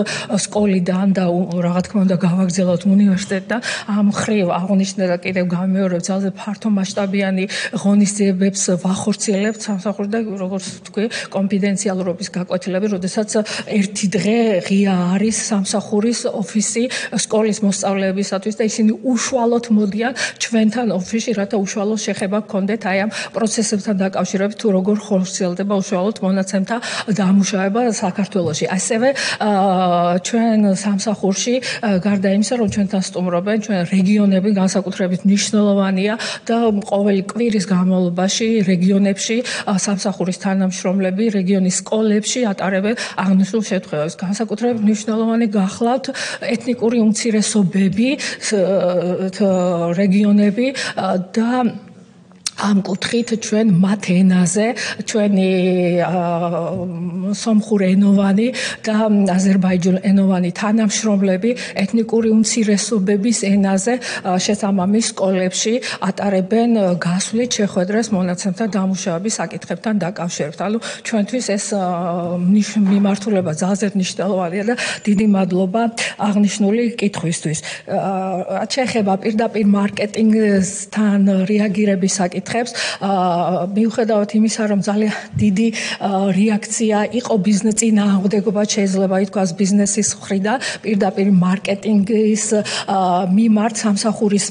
სკოლიდან და რა თქმა უნდა გავაგრძელოთ უნივერსიტეტიდან. ამ მხრივ აღნიშნე და კიდევ გამეორებ ძალზე ფართო მასშტაბიანი ღონისძიებებს ვახორციელებთ სამსახური და როგორც თქვი კონფიდენციალურობის გაკვეთილები, როდესაც ერთი დღე ღია არის სამსახურის ოფისი სკოლის მოსწავლეებისათვის და ისინი უშუალოდ მოდიან ჩვენთან ოფისში, რათა უშუალოდ შეხება გქონდეთ აი ამ პროცესებთან დაკავშირებით თუ როგორ ხორციელდება უშუალოდ მონაცემთა დამუშავება საქართველოში. ასევე ჩვენ სამსახურში გარდა იმისა, რომ ჩვენთან სტუმრობენ, ჩვენ რეგიონები განსაკუთრებით მნიშვნელოვანია და ყოველი კვირის განმავლობაში რეგიონებში სამსახურის თანამშრომლები რეგიონის სკოლებში ატარებენ აღნიშნულ შემთხვევებს. განსაკუთრებით მნიშვნელოვანი გახლავთ ეთნიკური უმცირესობები, რეგიონები და ამ კუთხით ჩვენ მათ ენაზე, ჩვენი სომხურენოვანი და აზერბაიჯანენოვანი თანამშრომლები ეთნიკური უმცირესობების ენაზე შესაბამის სკოლებში ატარებენ გასვლით შეხვედრას მონაცემთა დამუშავების საკითხებთან დაკავშირებით. ანუ ჩვენთვის ეს მიმართულება ძალზე მნიშვნელოვანია და დიდი მადლობა აღნიშნული კითხვისთვის. რაც შეეხება პირდაპირ მარკეტინგთან რეაგირების საკითხებს, მიუხედავად იმისა, რომ ძალიან დიდი რეაქცია იყო ბიზნეს წინააღმდეგობა შეიძლება ითქვას ბიზნესის მხრიდან პირდაპირ მარკეტინგის მიმართ სამსახურის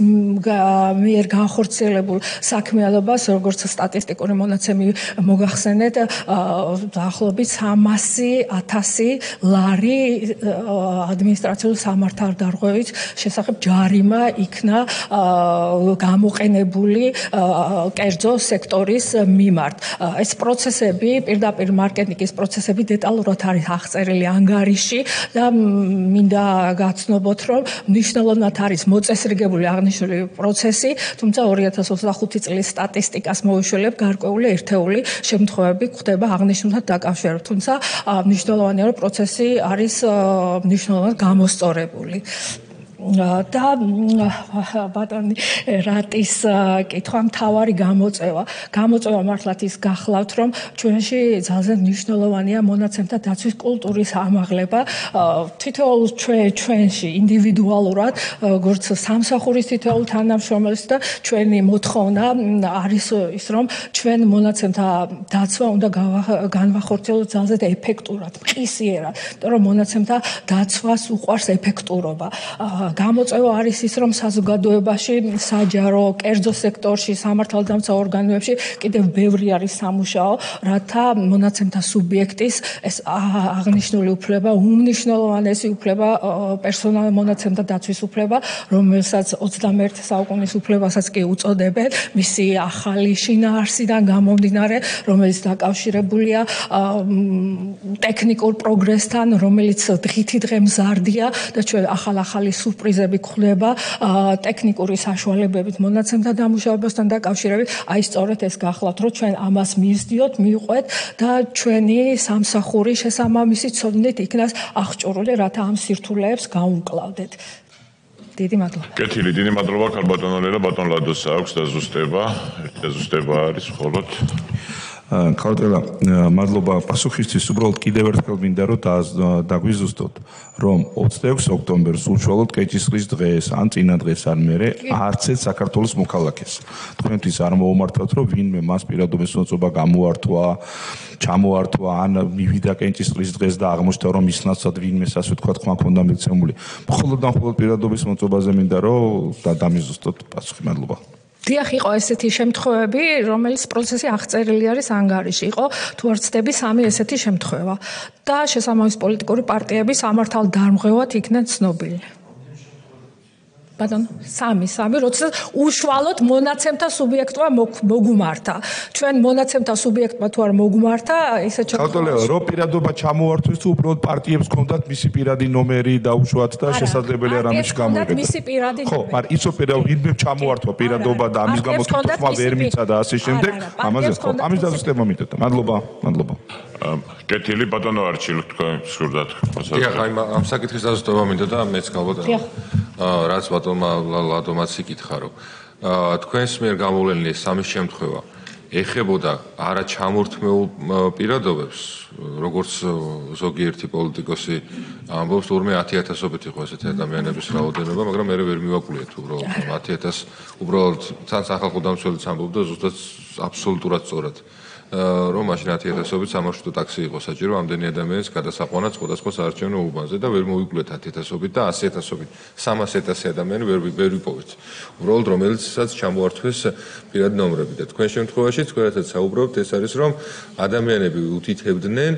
მიერ განხორციელებულ საქმიანობას, როგორც სტატისტიკური მონაცემი მოგახსენეთ, დაახლოებით 300,000 ლარი ადმინისტრაციული სამართალდარღვევით შესახებ ჯარიმა იქნა გამოყენებული კერძო სექტორის მიმართ. ეს პროცესები, პირდაპირ მარკეტინგის პროცესები დეტალურად არის აღწერილი ანგარიში და მინდა გაცნობოთ, რომ მნიშვნელოვნად არის მოწესრიგებული აღნიშნული პროცესი, თუმცა 2025 წლის სტატისტიკას მოვიშველებ გარკვეული ერთეული შემთხვევები გვხდება აღნიშნულთან დაკავშირებით, თუმცა მნიშვნელოვანია, რომ პროცესი არის მნიშვნელოვნად გამოსწორებული. და ბატონი რატის კითხვა მთავარი გამოწვევა მართლაც ის გახლავთ, რომ ჩვენში ძალზე მნიშვნელოვანია მონაცემთა დაცვის კულტურის ამაღლება თითოეულ ჩვენში ინდივიდუალურად, როგორც სამსახურის თითოეულ თანამშრომელს და ჩვენი მოთხოვნა არის ის, რომ ჩვენ მონაცემთა დაცვა უნდა განვახორციელოთ ძალზე ეფექტურად, მყისიერად, იმიტომ რომ მონაცემთა დაცვას უყვარს ეფექტურობა. გამოწვევა არის ის, რომ საზოგადოებაში, საჯარო, კერძო სექტორში, სამართალდამცავ ორგანოებში კიდევ ბევრი არის სამუშაო, რათა მონაცემთა სუბიექტის ეს აღნიშნული უფლება, უმნიშვნელოვანესი უფლება, პერსონალურ მონაცემთა დაცვის უფლება, რომელსაც 21 საუკუნის უფლებასაც კი უწოდებენ, მისი ახალი შინაარსიდან გამომდინარე, რომელიც დაკავშირებულია ტექნიკურ პროგრესთან, რომელიც დღითიდღე მზარდია და ჩვენ ახალი სურპრიზები გვხვდება ტექნიკური საშუალებებით მონაცემთა დამუშავებასთან დაკავშირებით. აი სწორედ ეს გახლავთ, რომ ჩვენ ამას მივსდიოთ, მივყვეთ და ჩვენი სამსახური შესაბამისი ცოდნით იქნას აღჭურვილი, რათა ამ სირთულეებს გაუმკლავდეთ. დიდი მადლობა. კეთილი, დიდი მადლობა ქალბატონო ლელა, ბატონ ლადოს აქვს დაზუსტება. ერთი დაზუსტება არის მხოლოდ ქალბატონო, მადლობა პასუხისთვის. უბრალოდ კიდევ ერთხელ მინდა რომ დაგვიზუსტოთ, რომ 26 ოქტომბერს უშუალოდ კეჭისყრის დღეს ან წინა დღეს არ მერე არც ერთ საქართველოს მოქალაქეს. თქვენთვის არ მოუმართავთ, რომ ვინმე მას პირადობის მოწობა გამოართვა, ჩამოართვა ან მივიდა კეჭისყრის დღეს და აღმოჩნდა რომ ის ნაცვლად ვინმეს ასე ვთქვათ ხმა ქონდა მიცემული. მხოლოდ და მხოლოდ პირადობის მოწობაზე მინდა რომ დამიზუსტოთ პასუხი. მადლობა. დიახ, იყო ესეთი შემთხვევები, რომელიც პროცესი აღწერილი არის ანგარიში. იყო თუ არ ვცდები 3 ესეთი შემთხვევა და შესაბამისი პოლიტიკური პარტიების ამართალ დარღვევად იქნა ცნობილი. ბატონო, 3, როცა უშუალოდ მონაცემთა სუბიექტმა მოგუმართა. ჩვენ მონაცემთა სუბიექტმა თუ არ მოგუმართა, ისე ჩავტოლეო, რომ pirადობა ჩამოართვეს თუ უბრალოდ პარტიებს ჰქონდათ მისი პირადი ნომერი დაუშვათ და შესაძლებელი არ ამის გამოიყენა. მისი პირადი ხო, მაგრამ ისო ვინმე ჩამოართვა პირადობა და ამის გამო თქმა ვერ მიცა და ასე შემდეგ, ამაზე ხო, ამის დაზუსტება მითხრა. მადლობა. კეთილი ბატონო არჩილ თქვენ სურდათ. დიახ, ამ საკითხის დაზუსტება მინდა და მეც გავბატონო. რაც ბატონმა ლადომაც იკითხა, რომ თქვენს მიერ გამოვლენილი 3 შემთხვევა ეხებოდა არა ჩამორთმეულ პირადობებს, როგორც ზოგიერთი პოლიტიკოსი ამბობს, თურმე 10,000-ობით იყო ესეთი ადამიანების რაოდენობა, მაგრამ მე ვერ მივაკვლიეთ უბრალოდ 10,000 უბრალოდ თან სახალხო დამცველიც ამბობდა ზუსტად აბსოლუტურად სწორად. რომ მაშინ 10,000-ობით სამარშრუტო ტაქსი იყო საჭირო ამდენი ადამიანის გადასაყვანად სხვადასხვა საარჩევნო უბანზე და ვერ მოვიკვლიეთ 10,000-ობით და 100,000-ობით 300,000 ადამიანი ვერ ვიპოვეთ. უბრალოდ რომელიცაც ჩამოართვეს პირად ნომრები და თქვენ შემთხვევაში თქვენათაც საუბრობთ ეს არის რომ ადამიანები უთითებდნენ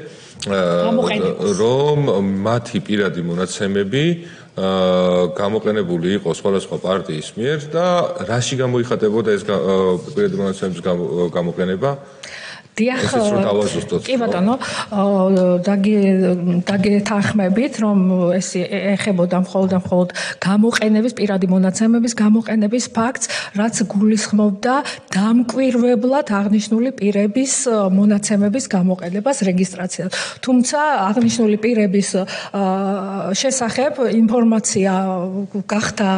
რომ მათი პირადი მონაცემები გამოყენებული იყო სხვადასხვა პარტიის მიერ და რაში გამოიხატებოდა ეს პირადი მონაცემების გამოყენება? დიახ, კი ბატონო, დაგეთანხმებით, რომ ეს ეხებოდა მხოლოდ გამოყენების, პირადი მონაცემების გამოყენების ფაქტს, რაც გულისხმობდა დამკვირვებლად აღნიშნული პირების მონაცემების გამოყენებას რეგისტრაციას. თუმცა აღნიშნული პირების შესახებ ინფორმაცია გახდა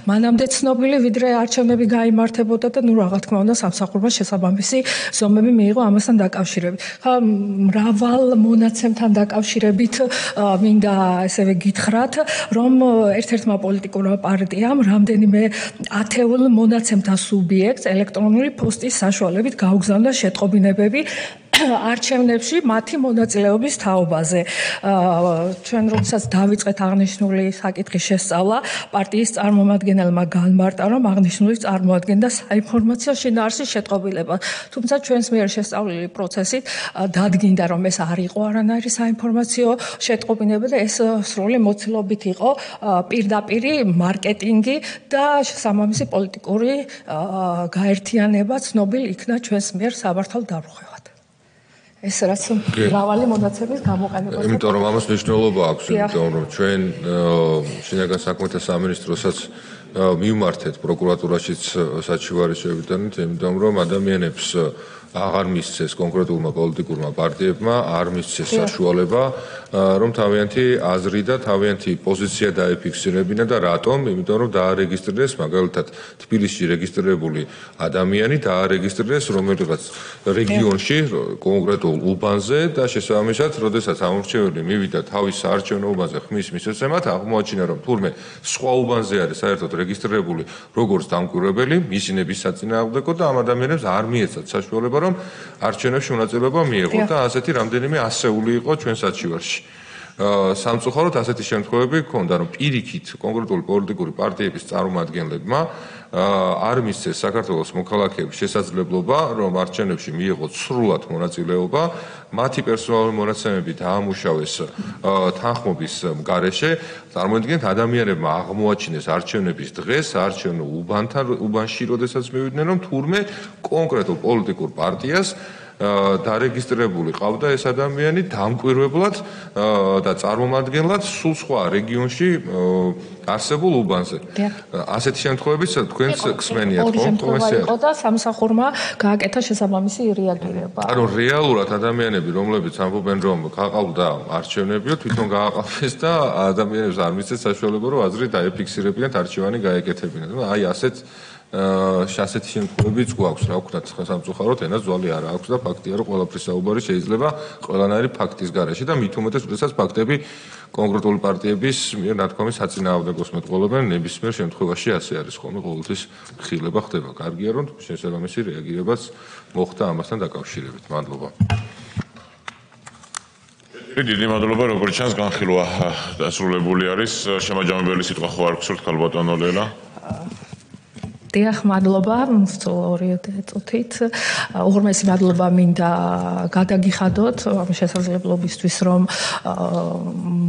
მანამდე ცნობილი, ვიდრე არჩევნები გაიმართებოდა და რა თქმა უნდა სამსახურმა შესაბამისი ზომები მიიღო ამასთან დაკავშირებით. ხა მრავალ მონაცემთან დაკავშირებით მინდა ესევე გითხრათ, რომ ერთ-ერთმა პოლიტიკურმა პარტიამ რამდენიმე ათეულ მონაცემთა სუბიექტს ელექტრონული პოსტის საშუალებით გაუგზავნა შეტყობინებები არჩევნებში მათი მონაწილეობის თაობაზე. ჩვენ როდესაც დავიწყეთ აღნიშნული საკითხის შესწავლა, პარტიის წარმომადგენელმა განმარტა, რომ აღნიშნული წარმოადგენდა საინფორმაციო შინაარსის შეტყობილებას. თუმცა ჩვენს მიერ შესწავლილი პროცესით დადგინდა, რომ ეს არ იყო არანაირი საინფორმაციო შეტყობინება და ეს სრული მოცილობით იყო პირდაპირი მარკეტინგი და შესაბამისი პოლიტიკური გაერთიანება ცნობილ იქნა ჩვენს მიერ საბართალ დარღვევად. ეს რაც მრავალი მონაცემის გამოყენებაზე. იმიტომ რომ ამას მნიშვნელობა აქვს, იმიტომ რომ ჩვენ შინაგან საქმეთა სამინისტროსაც მივმართეთ პროკურატურაშიც საჩივარიშოებიდან, იმიტომ რომ ადამიანებს აღარ მისცეს კონკრეტულმა პოლიტიკურმა პარტიებმა, არ მისცეს საშუალება, რომ თავიანთი აზრი და თავიანთი პოზიცია დაეფიქსირებინა და რატომ? იმიტომ რომ დაარეგისტრირეს მაგალითად თბილისში რეგისტრირებული ადამიანი დაარეგისტრირეს რომელიღაც რეგიონში კონკრეტულ უბანზე და შესაბამისად, როდესაც ამორჩეველი მივიდა თავის საარჩევნო უბანზე ხმის მისცემად, აღმოაჩინა რომ თურმე სხვა უბანზე არის საერთოდ რეგისტრირებული როგორც დამკვირვებელი, მისი ნების საწინააღმდეგო და ამ ადამიანებს არ მიეცათ საშუალება რომ არჩევნებში მონაწილეობა მიეღოთ და ასეთი რამდენიმე ასეული იყო ჩვენ საჩივარში. სამწუხაროდ ასეთი შემთხვევები ჰქონდა, რომ პირიქით კონკრეტული პოლიტიკური პარტიების წარმომადგენლებმა არ მისცეს საქართველოს მოქალაქეების შესაძლებლობა, რომ არჩევნებში მიეღოთ სრულად მონაწილეობა, მათი პერსონალური მონაცემები დაამუშავეს თანხმობის გარეშე, წარმოიდგინეთ ადამიანებმა აღმოაჩინეს არჩევნების დღეს საარჩევნო უბანში, როდესაც მივიდნენ, რომ თურმე კონკრეტულ პოლიტიკურ პარტიას დარეგისტრირებული ყავდა ეს ადამიანი დამკვირვებლად და წარმომადგენლად სულ სხვა რეგიონში არსებულ უბანზე. ასეთი შემთხვევებიც თქვენს გსმენიათ ხო? იყო და სამსახურმა გააკეთა შესაბამისი რეაგირება. ანუ რეალურად ადამიანები, რომლებიც ამბობენ, რომ გაყავდა არჩევნებიო, თვითონ გააყავეს და ადამიანებს არ მისცეს საშუალება, რომ აზრი დაეფიქსირებინათ, არჩევანი გაეკეთებინათ. აი ასეთ ასეთი შემთხვევებიც გვაქვს, რა ვქნათ, სამწუხაროდ ენას ძვალი არ აქვს და ფაქტია, რომ ყველაფრის საუბარი შეიძლება ყველანაირი ფაქტის გარეშე და მით უმეტეს, როდესაც ფაქტები კონკრეტული პარტიების მიერ ნათქვამის საწინააღმდეგოს მეტყველებენ, ნებისმიერ შემთხვევაში ასე არის ხოლმე ყოველთვის ხილება ხდება. კარგია, რომ შესაბამისი რეაგირებაც მოხდა ამასთან დაკავშირებით. მადლობა. დიდი მადლობა, როგორც ჩანს, განხილვა დასრულებული არის. შემაჯამებელი სიტყვა ხო არ გსურთ, ქალბატონო ლელა? დიახ, მადლობა, სწორია წუთით. უღრმესი მადლობა მინდა გადაგიხადოთ ამ შესაძლებლობისთვის, რომ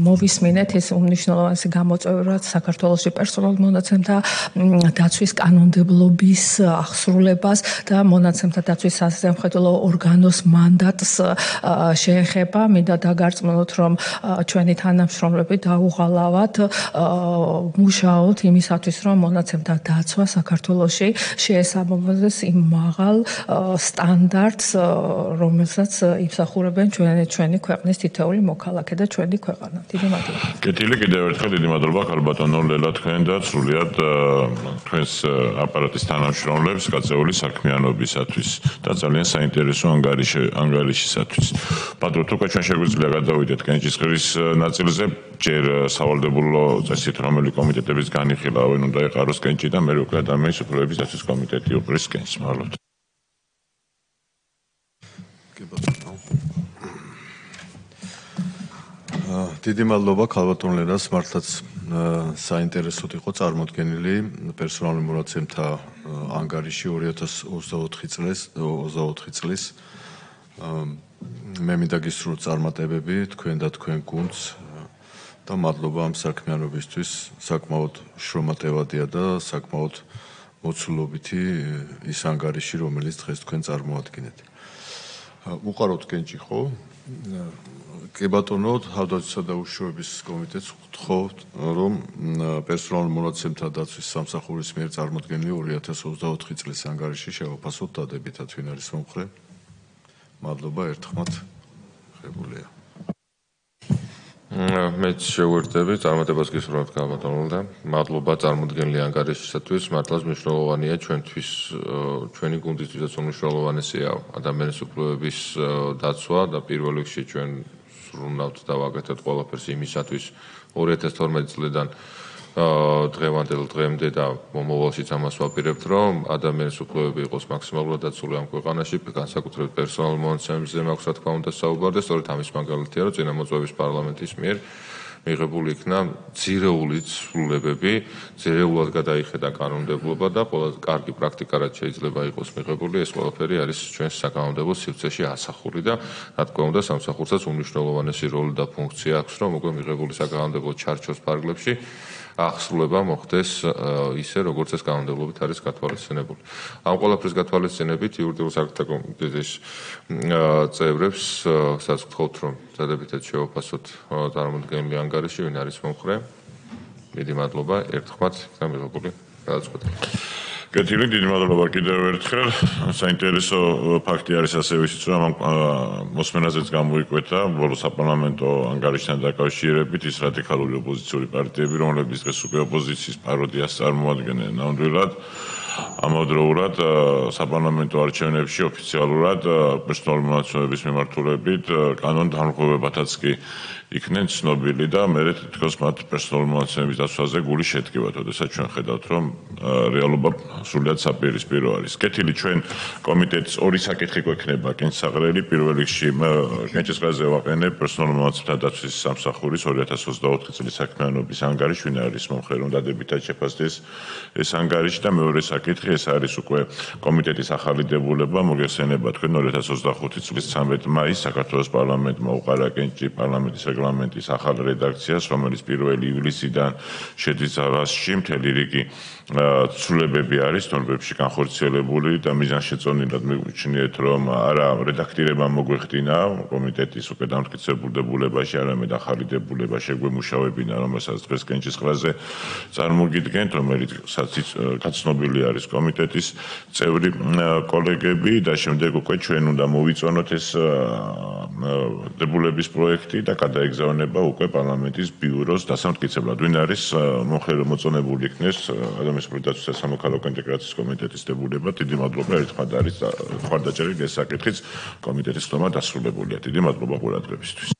მოვისმინეთ ეს უმნიშვნელოვანესი გამოწვევრად საქართველოს პერსონალურ მონაცემთა დაცვის კანონმდებლობის აღსრულებას და მონაცემთა დაცვის საზემხედველო ორგანოს მანდატს შეეხება. მინდა დაგარწმუნოთ, რომ ჩვენი თანამშრომლები დაუღალავად მუშაობთ იმისათვის, რომ მონაცემთა დაცვა საქართველოში შეესაბამებოდეს იმ მაღალ სტანდარტს, რომელსაც იმსახურებენ ჩვენი ქვეყნის თითოეული მოქალაქე და ჩვენი ქვეყანა. დიდი მადლობა. კეთილი, კიდევ ერთხელ დიდი მადლობა ქალბატონო ლელა თქვენ და სრულიად თქვენს აპარატის თანამშრომლებს გაწეული საქმიანობისათვის და ძალიან საინტერესო ანგარიშისათვის. ბატონო, თუ ჩვენ შეგვიძლია გადავიდეთ კენჭისყრის ნაწილზე, ჯერ სავალდებულო წესით რომელი კომიტეტების განიხილვა უნდა ეყაროს კენჭი და მე უკვე ადამიანის უფლებების დაცვის კომიტეტი უყრის კენჭს. მადლობთ. დიდი მადლობა ქალბატონ ლელას, მართლაც საინტერესოდ იყო წარმოდგენილი პერსონალური მონაცემთა ანგარიში 2024 წლის. მე მინდა გისურვოთ წარმატებები თქვენ და თქვენ გუნდს და მადლობა ამ საქმიანობისთვის, საკმაოდ შრომატევადია და საკმაოდ მოცულობითი ის ანგარიში, რომელიც დღეს თქვენ წარმოადგენთ. უყაროთ კენჭი ხო? კი ბატონო, თავდაცვისა და უშუალობის კომიტეტს ვთხოვთ, რომ პერსონალურ მონაცემთა დაცვის სამსახურის მიერ წარმოდგენილი 2024 წლის ანგარიში შევაფასოთ დადებითად, ვინ არის მომხრე. მადლობა, ერთხმად ღებულია. მეც შევერთები, წარმატებას გისურვებთ ქალბატონო და მადლობა წარმოდგენილი ანგარიშისათვის. მართლაც მნიშვნელოვანია ჩვენთვის, ჩვენი გუნდისთვისაც უმნიშვნელოვანესია ადამიანის უფლებების დაცვა და პირველ რიგში ჩვენ სრულნავთ და ვაკეთებთ ყველაფერს იმისათვის 2012 წლიდან დღევანდელ დღემდე და მომავალშიც ამას ვაპირებთ, რომ ადამიანის უფლებები იყოს მაქსიმალურად დაცული ამ ქვეყანაში, განსაკუთრებით პერსონალურ მონაცემებზე მაქვს რა თქმა უნდა საუბარი და სწორედ ამის მაგალითია, რომ წინამოწვევის პარლამენტის მიერ მიღებული იქნა ძირეული ცვლილებები, ძირეულად გადაიხედა კანონმდებლობა და ყველა კარგი პრაქტიკა რაც შეიძლება იყოს მიღებული, ეს ყველაფერი არის ჩვენს საკანონმდებლო სივრცეში ასახული და რა თქმა უნდა სამსახურსაც უმნიშვნელოვანესი როლი და ფუნქცია აქვს, რომ უკვე მიღებული საკანონმდებლო ჩარჩოს ფარგლებში აღსრულება მოხდეს ისე, როგორც ეს კანონმდებლობით არის გათვალისწინებული. ამ ყველაფრის გათვალისწინებით იურიდიულ საკითხთა კომიტეტის წევრებს გასაგებთ, რომ დადებითად შევაფასოთ წარმოდგენილი ანგარიში, ვინ არის მომხრე. დიდი მადლობა, ერთხმად იქნა მიღებული გადაწყვეტილება. კეთილი, დიდი მადლობა კიდევ ერთხელ. საინტერესო ფაქტი არის ასევე ისიც, რომ მოსმენაზეც გამოიკვეთა ბოლო საპარლამენტო ანგარიშთან დაკავშირებით ის რადიკალური ოპოზიციური პარტიები, რომლებიც დღეს უკვე ოპოზიციის პაროდიას წარმოადგენენ ნამდვილად. ამავდროულად საპარლამენტო არჩევნებში ოფიციალურად პერსონალური მონაცემების მიმართულებით კანონდამხმარებათაც კი იქნენ ცნობილი და მე თვითონ მათ პერსონალური მონაცემების დაცვაზე გული შედგება, თორსა ჩვენ ხედავთ, რომ რეალობა სრულიად საპირისპირო არის. კეთილი, ჩვენ კომიტეტს ორი საკითხი გვექნება კენჭისყრელი. პირველ რიგში კენჭისყრაზე ვაყენებ პერსონალური მონაცემთა დაცვის სამსახურის 2024 წლის საქმიანობის ანგარიში, ვინ არის მომხრე, რომ დადებითად შეფასდეს ეს ანგარიში და მეორე საკითხი ეს არის უკვე კომიტეტის ახალი დებულება, მოგეხსენება თქვენ 2025 წლის 13 მაისს საქართველოს პარლამენტმა უყარა კენჭი პარლამენტის რეგლამენტის ახალ რედაქციას, რომელიც 1 ივლისიდან შედის ძალაში, მთელი რიგი ცვლილებები არის ნორმებში განხორციელებული და მიზანშეწონილად მიგვიჩნიეთ, რომ არა რედაქტირება მოგვეხდინა კომიტეტის უკვე დამტკიცებულ დებულებაში, არამედ ახალი დებულება შეგვემუშავებინა, რომელსაც დღეს კენჭისყრაზე წარმოგიდგენთ, რომელიც გაცნობილი არის კომიტეტის წევრი კოლეგები და შემდეგ უკვე ჩვენ უნდა მოვიწონოთ ეს დებულების პროექტი და გადაეგზავნება უკვე პარლამენტის ბიუროს დასამტკიცებლად. ვინ არის მოწონებული იქნეს ადამიანის პროდუქტის და სამოქალაქო ინტეგრაციის კომიტეტის დებულება. დიდი მადლობა, ერთხმად არის მხარდაჭერილი ეს საკითხიც კომიტეტის ხდომა დასრულებულია. დიდი მადლობა ყურადღებისთვის.